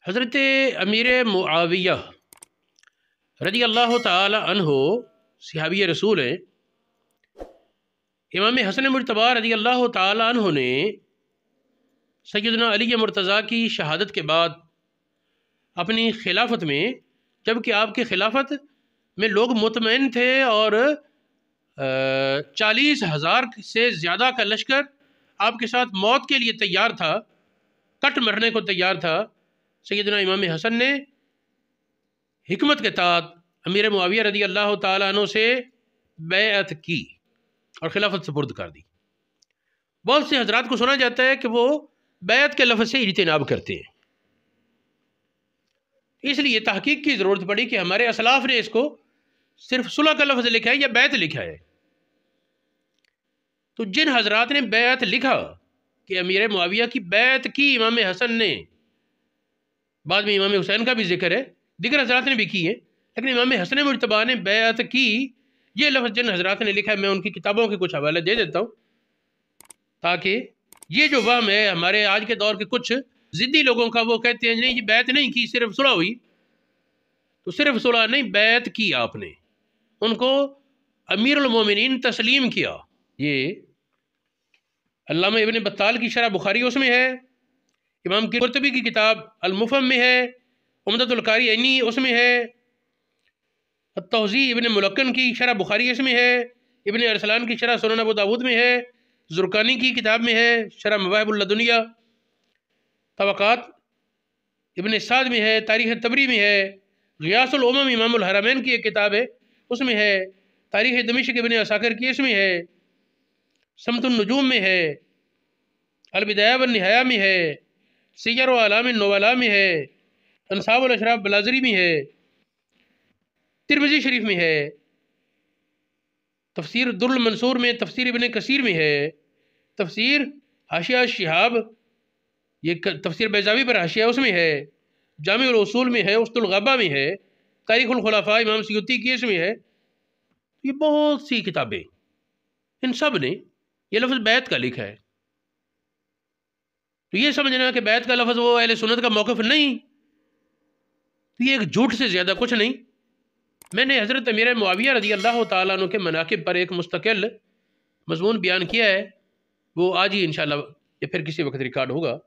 حضرت امیر معاویہ رضی اللہ تعالی عنہ صحابی رسول ہیں۔ امام حسن مجتبی رضی اللہ تعالی عنہ نے سیدنا علی مرتضیٰ کی شہادت کے بعد اپنی خلافت میں، جبکہ آپ کی خلافت میں لوگ مطمئن تھے اور 40,000 سے زیادہ کا لشکر آپ کے ساتھ موت کے لیے تیار تھا، کٹ مرنے کو تیار تھا، سیدنا امام حسن نے حکمت کے تحت امیر معاویہ رضی اللہ تعالیٰ عنہ سے بیعت کی اور خلافت سپرد کر دی۔ بہت سے حضرات کو سنا جاتا ہے کہ وہ بیعت کے لفظ سے اجتناب کرتے ہیں، اس لیے تحقیق کی ضرورت پڑی کہ ہمارے اسلاف نے اس کو صرف صلح کا لفظ لکھا ہے یا بیعت لکھا ہے۔ تو جن حضرات نے بیعت لکھا کہ امیر معاویہ کی بیعت کی امام حسن نے، بعد میں امام حسین کا بھی ذکر ہے، دیگر حضرات نے بھی کی ہے، لیکن امام حسن مجتبی نے بیعت کی، یہ لفظ جن حضرات نے لکھا ہے میں ان کی کتابوں کے کچھ حوالے دے دیتا ہوں، تاکہ یہ جو وہم ہے ہمارے آج کے دور کے کچھ ضدی لوگوں کا، وہ کہتے ہیں نہیں یہ بیعت نہیں کی، صرف صلح ہوئی، تو صرف صلح نہیں، بیعت کی آپ نے، ان کو امیر المومنین تسلیم کیا۔ یہ علامہ ابن بطال کی شرح بخاری اس میں ہے، امام قرطبی کی کتاب المفہم میں ہے، عمدۃ القاری عینی اس میں ہے، التوضیح ابن ملقن کی شرح بخاری اس میں ہے، ابن ارسلان کی شرح سنن ابو داود میں ہے، زرقانی کی کتاب میں ہے شرح مواہب اللدنیہ، طبقات ابن سعد میں ہے، تاریخ طبری میں ہے، غیاث الامم امام الحرمین کی ایک کتاب ہے اس میں ہے، تاریخ دمشق ابن عساکر کی اس میں ہے، سمت النجوم میں ہے، البدایہ والنہایہ میں ہے، سیر و اعلام النبلاء میں ہے، انصاب الاشراف بلازری میں ہے، ترمذی شریف میں ہے، تفسیر در المنصور میں، تفسیر ابن کثیر میں ہے، تفسیر حاشیہ شہاب، یہ تفسیر بیضاوی پر حاشیہ اس میں ہے، جامع الاصول میں ہے، وسط الغابہ میں ہے، تاریخ الخلفاء امام سیوطی کی اس میں ہے، یہ بہت سی کتابیں، ان سب نے یہ لفظ بیعت کا لکھا ہے۔ تو یہ سمجھنا کہ بیعت کا لفظ وہ اہل سنت کا موقف نہیں، تو یہ ایک جھوٹ سے زیادہ کچھ نہیں۔ میں نے حضرت امیر معاویہ رضی اللہ تعالیٰ عنہ کے مناقب پر ایک مستقل مضمون بیان کیا ہے، وہ آج ہی انشاءاللہ یا پھر کسی وقت ریکارڈ ہوگا۔